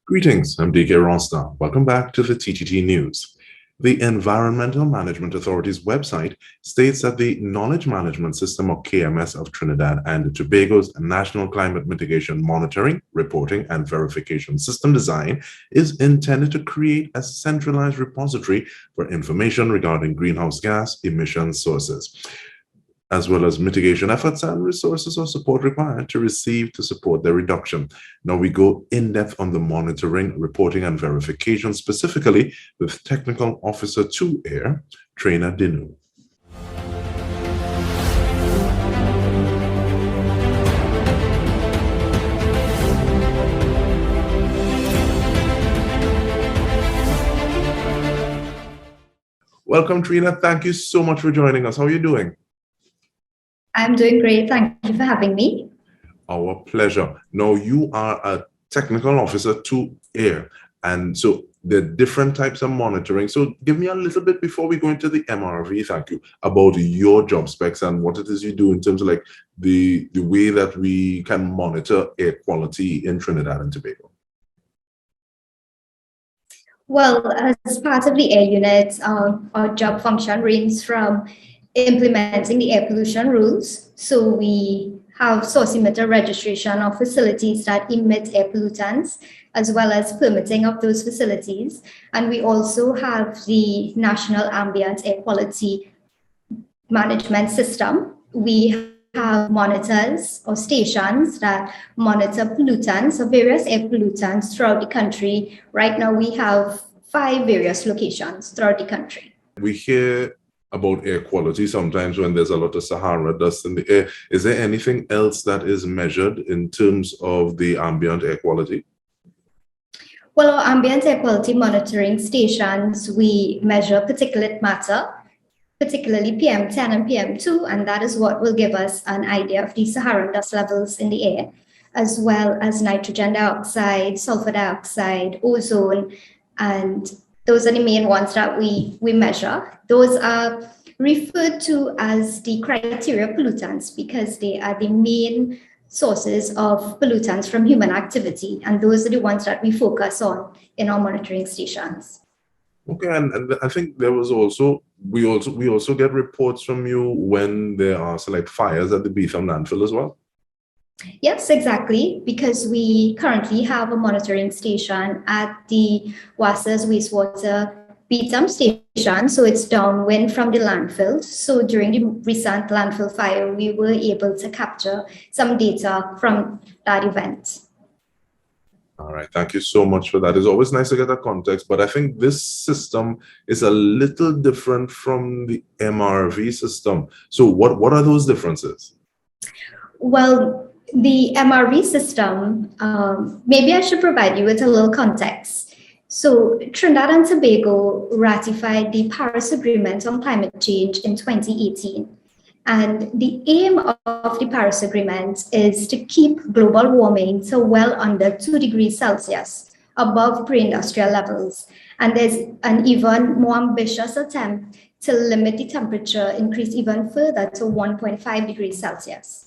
Greetings, I'm Dike Rostant. Welcome back to the TTT News. The Environmental Management Authority's website states that the Knowledge Management System, or KMS, of Trinidad and Tobago's National Climate Mitigation Monitoring, Reporting, and Verification System design is intended to create a centralized repository for information regarding greenhouse gas emission sources, as well as mitigation efforts and resources or support required to support their reduction. Now we go in depth on the monitoring, reporting, and verification, specifically with Technical Officer 2 Air, Treina Dinoo. Welcome, Treina. Thank you so much for joining us. How are you doing? I'm doing great. Thank you for having me. Our pleasure. Now, you are a technical officer to AIR, and so there are different types of monitoring. So give me a little bit before we go into the MRV, thank you, about your job specs and what it is you do in terms of like the way that we can monitor air quality in Trinidad and Tobago. Well, as part of the air unit, our job function ranges from implementing the air pollution rules. So we have source emitter registration of facilities that emit air pollutants, as well as permitting of those facilities. And we also have the National Ambient Air Quality Management System. We have monitors or stations that monitor pollutants or various air pollutants throughout the country. Right now, we have 5 various locations throughout the country. We hear about air quality sometimes when there's a lot of Sahara dust in the air. Is there anything else that is measured in terms of the ambient air quality? Well, our ambient air quality monitoring stations, we measure particulate matter, particularly PM10 and PM2, and that is what will give us an idea of the Saharan dust levels in the air, as well as nitrogen dioxide, sulfur dioxide, ozone, and those are the main ones that we measure. Those are referred to as the criteria pollutants because they are the main sources of pollutants from human activity. And those are the ones that we focus on in our monitoring stations. Okay, and I think there was we also get reports from you when there are like fires at the Beetham landfill as well. Yes, exactly, because we currently have a monitoring station at the WASA's wastewater Beetham station, so it's downwind from the landfill. So during the recent landfill fire, we were able to capture some data from that event. All right, thank you so much for that. It's always nice to get a context, but I think this system is a little different from the MRV system. So what are those differences? Well, the MRV system, maybe I should provide you with a little context. So Trinidad and Tobago ratified the Paris Agreement on Climate Change in 2018. And the aim of the Paris Agreement is to keep global warming to well under 2 degrees Celsius, above pre-industrial levels. And there's an even more ambitious attempt to limit the temperature increase even further to 1.5 degrees Celsius.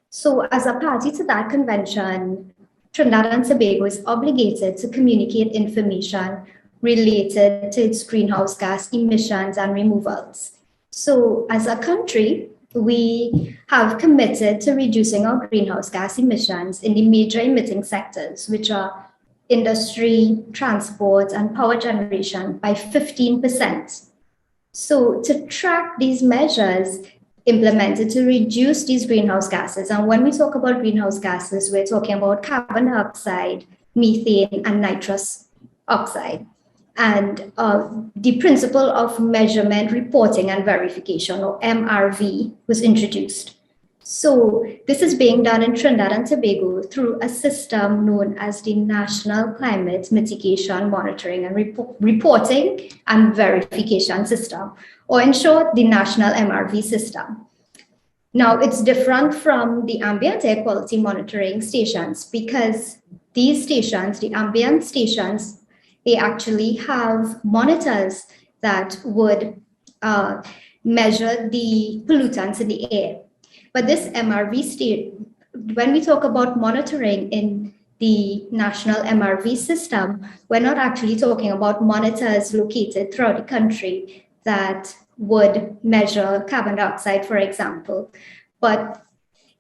So as a party to that convention, Trinidad and Tobago is obligated to communicate information related to its greenhouse gas emissions and removals. So as a country, we have committed to reducing our greenhouse gas emissions in the major emitting sectors, which are industry, transport, and power generation by 15%. So to track these measures implemented to reduce these greenhouse gases. And when we talk about greenhouse gases, we're talking about carbon dioxide, methane, and nitrous oxide. And the principle of measurement, reporting, and verification, or MRV, was introduced. So this is being done in Trinidad and Tobago through a system known as the National Climate Mitigation Monitoring and Reporting and Verification System, or in short, the National MRV system. Now, it's different from the ambient air quality monitoring stations because these stations, the ambient stations, they actually have monitors that would measure the pollutants in the air. But this MRV state, when we talk about monitoring in the national MRV system, we're not actually talking about monitors located throughout the country that would measure carbon dioxide, for example. But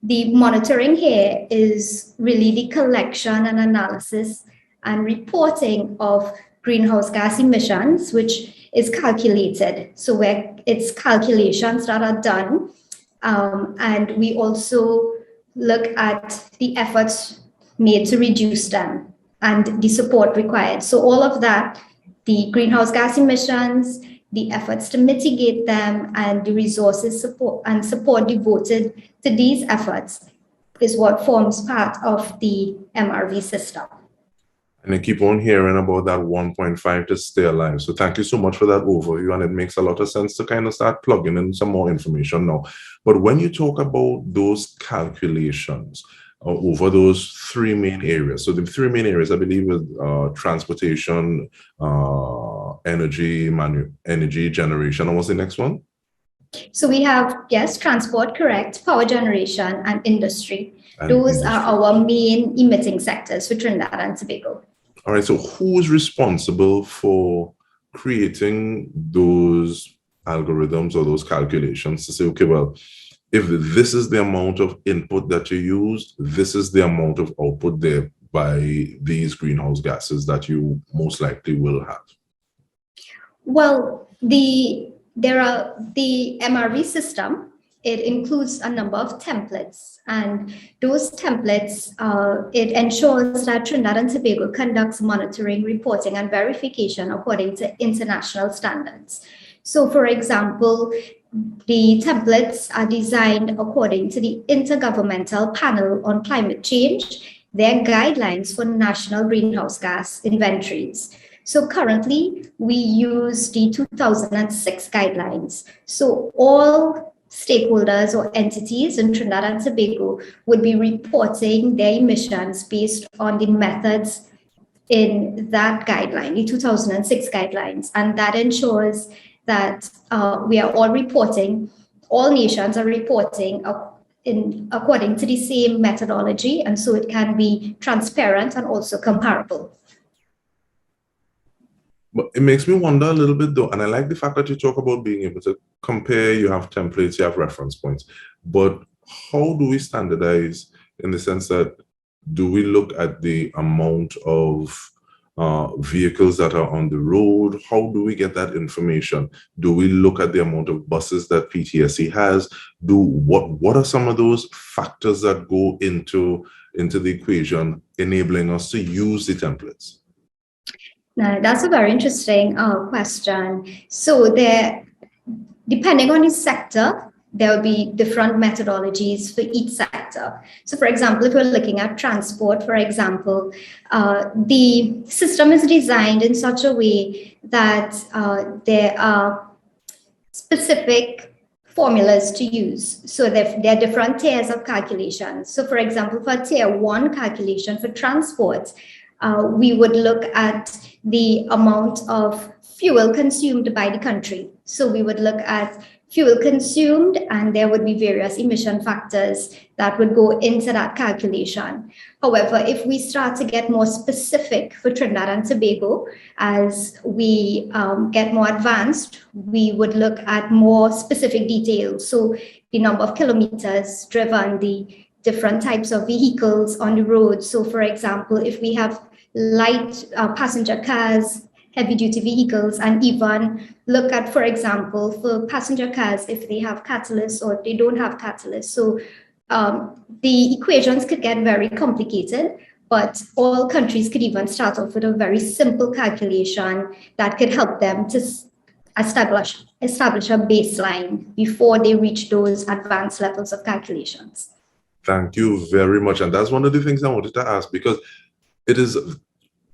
the monitoring here is really the collection and analysis and reporting of greenhouse gas emissions, which is calculated. So where it's calculations that are done. And we also look at the efforts made to reduce them and the support required. So all of that, the greenhouse gas emissions, the efforts to mitigate them, and the resources support devoted to these efforts is what forms part of the MRV system. And I keep on hearing about that 1.5 to stay alive. So thank you so much for that overview. And it makes a lot of sense to kind of start plugging in some more information now. But when you talk about those calculations over those three main areas, so the three main areas, I believe, is transportation, energy generation. And what's the next one? So we have, yes, transport, correct, power generation, and industry. Those are our main emitting sectors for Trinidad and Tobago. All right, so who is responsible for creating those algorithms or those calculations to say, okay, well, if this is the amount of input that you use, this is the amount of output there by these greenhouse gases that you most likely will have? Well, the MRV system, it includes a number of templates, and those templates, it ensures that Trinidad and Tobago conducts monitoring, reporting, and verification according to international standards. So, for example, the templates are designed according to the Intergovernmental Panel on Climate Change, their guidelines for national greenhouse gas inventories. So currently, we use the 2006 guidelines. So all stakeholders or entities in Trinidad and Tobago would be reporting their emissions based on the methods in that guideline, the 2006 guidelines. And that ensures that we are all reporting, all nations are reporting according to the same methodology. And so it can be transparent and also comparable. But it makes me wonder a little bit though, and I like the fact that you talk about being able to compare, you have templates, you have reference points, but how do we standardize in the sense that do we look at the amount of vehicles that are on the road? How do we get that information? Do we look at the amount of buses that PTSC has? What are some of those factors that go into the equation enabling us to use the templates? Now, that's a very interesting question. So depending on the sector, there will be different methodologies for each sector. So for example, if we're looking at transport, for example, the system is designed in such a way that there are specific formulas to use. So there are different tiers of calculations. So for example, for tier 1 calculation for transport, we would look at the amount of fuel consumed by the country. So we would look at fuel consumed, and there would be various emission factors that would go into that calculation. However, if we start to get more specific for Trinidad and Tobago, as we get more advanced, we would look at more specific details. So the number of kilometers driven, the different types of vehicles on the road. So for example, if we have light passenger cars, heavy duty vehicles, and even look at, for example, for passenger cars, if they have catalysts or they don't have catalysts. So the equations could get very complicated, but all countries could even start off with a very simple calculation that could help them to establish a baseline before they reach those advanced levels of calculations. Thank you very much. And that's one of the things I wanted to ask, because it is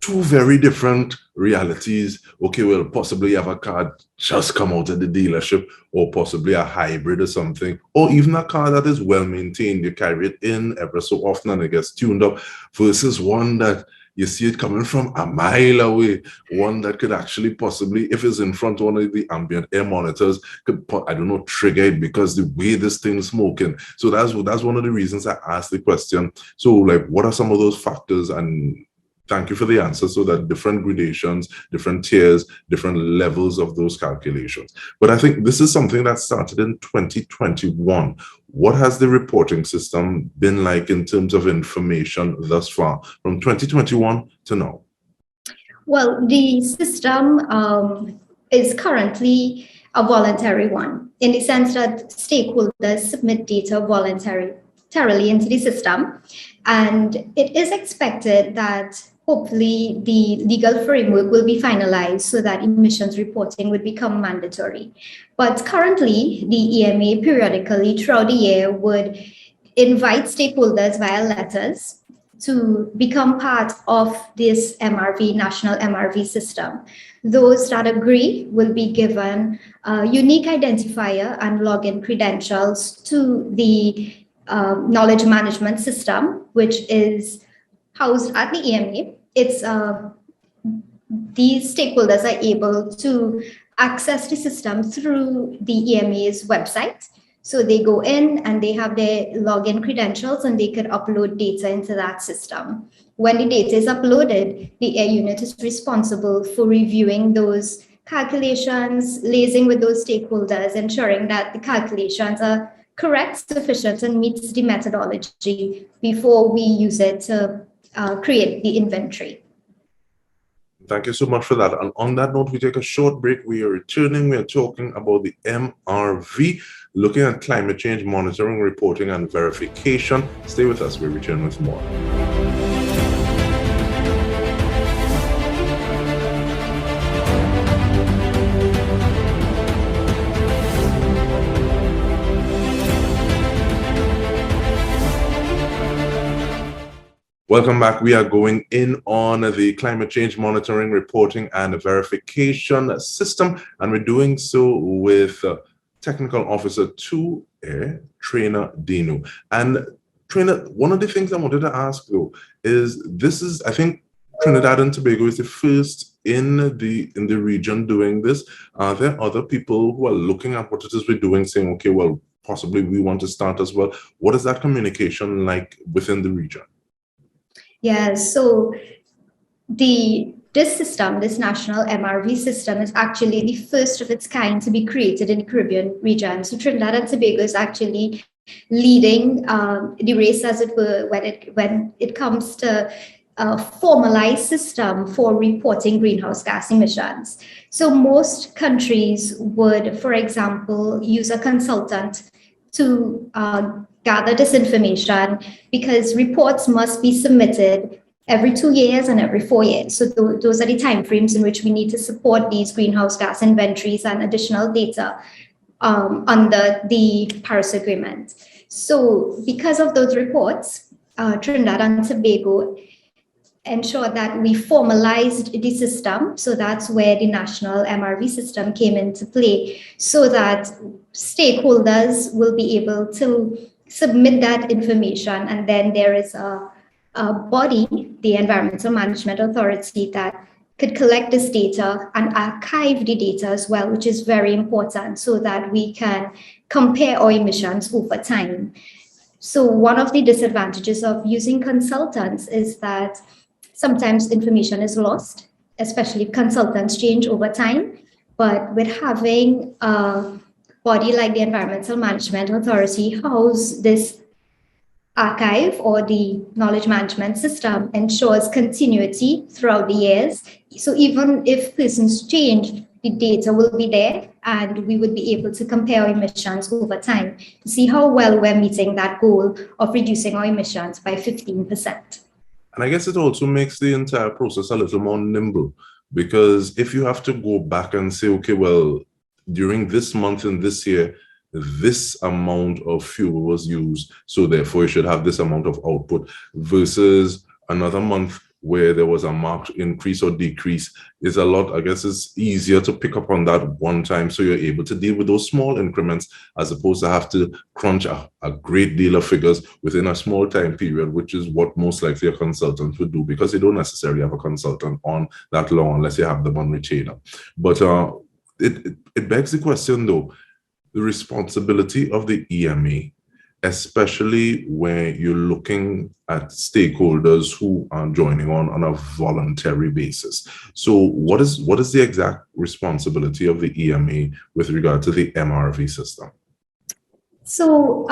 two very different realities. Okay, well, possibly you have a car just come out of the dealership, or possibly a hybrid or something, or even a car that is well maintained. You carry it in ever so often and it gets tuned up, versus one that you see it coming from a mile away. One that could actually possibly, if it's in front of one of the ambient air monitors, could, I don't know, trigger it because the way this thing is smoking. So that's one of the reasons I asked the question. So, like, what are some of those factors? And thank you for the answer. So that different gradations, different tiers, different levels of those calculations. But I think this is something that started in 2021. What has the reporting system been like in terms of information thus far from 2021 to now? Well, the system is currently a voluntary one in the sense that stakeholders submit data voluntarily into the system. And it is expected that hopefully the legal framework will be finalized so that emissions reporting would become mandatory. But currently, the EMA periodically throughout the year would invite stakeholders via letters to become part of this MRV, national MRV system. Those that agree will be given a unique identifier and login credentials to the knowledge management system, which is housed at the EMA. These stakeholders are able to access the system through the EMA's website. So they go in and they have their login credentials and they could upload data into that system. When the data is uploaded, the air unit is responsible for reviewing those calculations, liaising with those stakeholders, ensuring that the calculations are correct, sufficient, and meets the methodology before we use it to create the inventory. Thank you so much for that. And on that note, we take a short break. We are returning. We are talking about the MRV, looking at climate change monitoring, reporting, and verification. Stay with us. We return with more. Welcome back. We are going in on the climate change monitoring, reporting, and verification system, and we're doing so with Technical Officer 2 Air, Treina Dinoo. And Treina, one of the things I wanted to ask though is I think Trinidad and Tobago is the first in the region doing this. Are there other people who are looking at what it is we're doing, saying, okay, well, possibly we want to start as well? What is that communication like within the region? Yeah, so this system, this national MRV system, is actually the first of its kind to be created in the Caribbean region. So Trinidad and Tobago is actually leading the race, as it were, when it comes to a formalized system for reporting greenhouse gas emissions. So most countries would, for example, use a consultant to gather this information because reports must be submitted every 2 years and every 4 years. So those are the timeframes in which we need to support these greenhouse gas inventories and additional data under the Paris Agreement. So because of those reports, Trinidad and Tobago ensure that we formalized the system. So that's where the national MRV system came into play, so that stakeholders will be able to submit that information. And then there is a body, the Environmental Management Authority, that could collect this data and archive the data as well, which is very important so that we can compare our emissions over time. So one of the disadvantages of using consultants is that sometimes information is lost, especially if consultants change over time. But with having a body like the Environmental Management Authority house this archive or the knowledge management system, ensures continuity throughout the years. So even if persons change, the data will be there and we would be able to compare our emissions over time to see how well we're meeting that goal of reducing our emissions by 15%. And I guess it also makes the entire process a little more nimble, because if you have to go back and say, okay, well, during this month and this year, this amount of fuel was used, so therefore you should have this amount of output, versus another month, where there was a marked increase or decrease is a lot, I guess it's easier to pick up on that one time. So you're able to deal with those small increments as opposed to have to crunch a great deal of figures within a small time period, which is what most likely a consultant would do because they don't necessarily have a consultant on that long unless you have them on retainer. But it begs the question though, the responsibility of the EMA, especially when you're looking at stakeholders who are joining on a voluntary basis. So what is the exact responsibility of the EMA with regard to the MRV system? So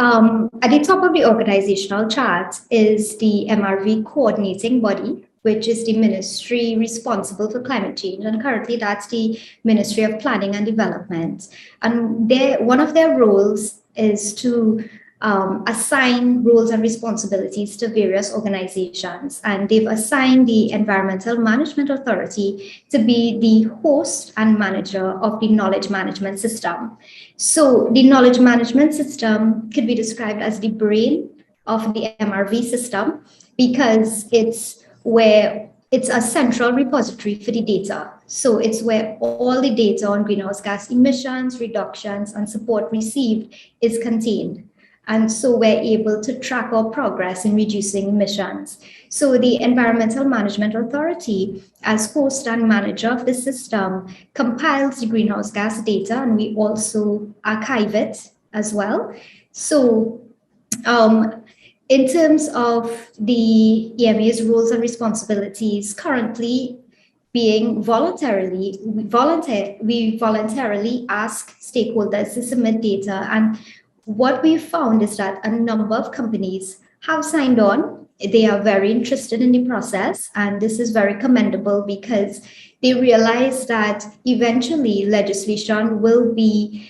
at the top of the organizational chart is the MRV coordinating body, which is the ministry responsible for climate change. And currently that's the Ministry of Planning and Development. And one of their roles is to assign roles and responsibilities to various organizations. And they've assigned the Environmental Management Authority to be the host and manager of the knowledge management system. So the knowledge management system could be described as the brain of the MRV system because it's a central repository for the data. So it's where all the data on greenhouse gas emissions, reductions, and support received is contained. And so we're able to track our progress in reducing emissions. So the Environmental Management Authority, as host and manager of the system, compiles the greenhouse gas data, and we also archive it as well. So in terms of the EMA's roles and responsibilities, currently being we voluntarily ask stakeholders to submit data. And what we found is that a number of companies have signed on. They are very interested in the process, and this is very commendable because they realize that eventually legislation will be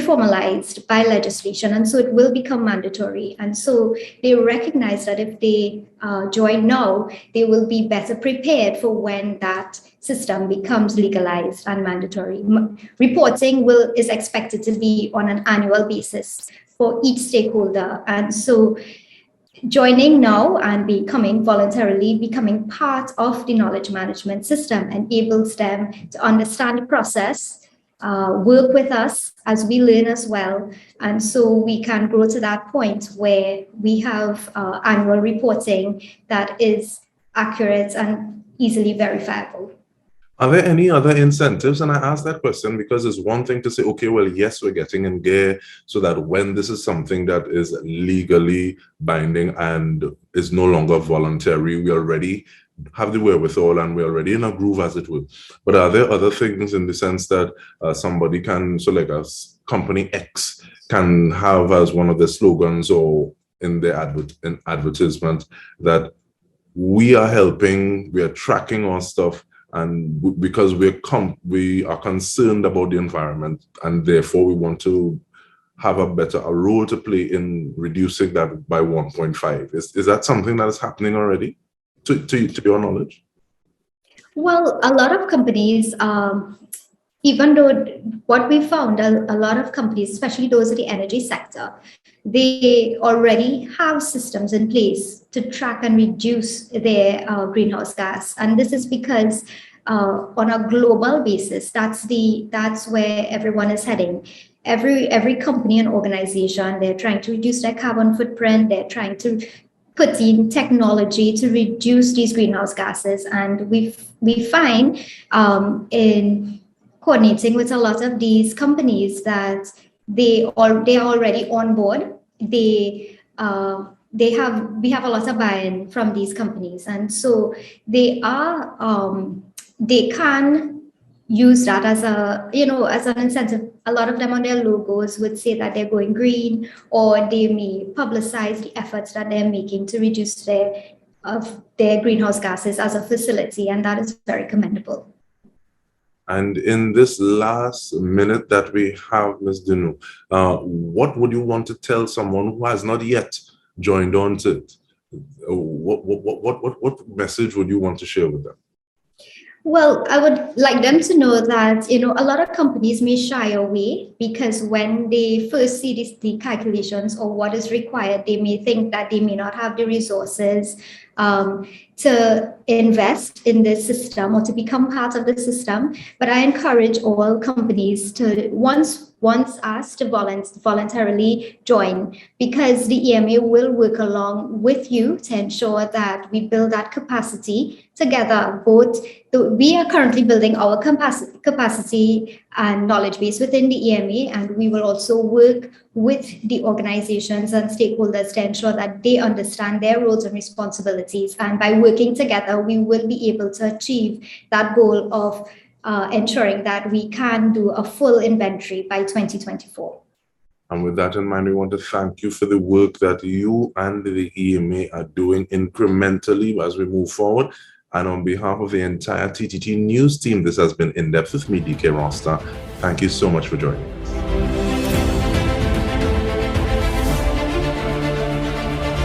formalized by legislation, and so it will become mandatory. And so they recognize that if they join now, they will be better prepared for when that system becomes legalized and mandatory. Reporting is expected to be on an annual basis for each stakeholder. And so joining now and becoming part of the knowledge management system enables them to understand the process, work with us as we learn as well. And so we can grow to that point where we have annual reporting that is accurate and easily verifiable. Are there any other incentives? And I ask that question because it's one thing to say, okay, well, yes, we're getting in gear so that when this is something that is legally binding and is no longer voluntary, we already have the wherewithal and we're already in a groove, as it were. But are there other things in the sense that somebody can, so like a company X can have as one of their slogans or in their advertisement that we are helping, we are tracking our stuff, and because we are concerned about the environment, and therefore we want to have a role to play in reducing that by 1.5. Is that something that is happening already, to your knowledge? Well, a lot of companies, even though what we found, a lot of companies, especially those in the energy sector, they already have systems in place to track and reduce their greenhouse gas. And this is because on a global basis, that's where everyone is heading. Every company and organization, they're trying to reduce their carbon footprint. They're trying to put in technology to reduce these greenhouse gases. And we find in coordinating with a lot of these companies that they are already on board. We have a lot of buy-in from these companies, and so they can use that as an incentive. A lot of them on their logos would say that they're going green, or they may publicize the efforts that they're making to reduce their greenhouse gases as a facility, and that is very commendable. And in this last minute that we have, Ms. Dinoo, what would you want to tell someone who has not yet joined on to it? What message would you want to share with them? Well, I would like them to know that, a lot of companies may shy away because when they first see the calculations or what is required, they may think that they may not have the resources to invest in this system or to become part of the system. But I encourage all companies to once asked to voluntarily join, because the EMA will work along with you to ensure that we build that capacity together. We are currently building our capacity and knowledge base within the EMA, and we will also work with the organizations and stakeholders to ensure that they understand their roles and responsibilities. And by working together, we will be able to achieve that goal of ensuring that we can do a full inventory by 2024. And with that in mind, we want to thank you for the work that you and the EMA are doing incrementally as we move forward. And on behalf of the entire TTT News team, this has been In Depth with me, Dike Rostant. Thank you so much for joining us.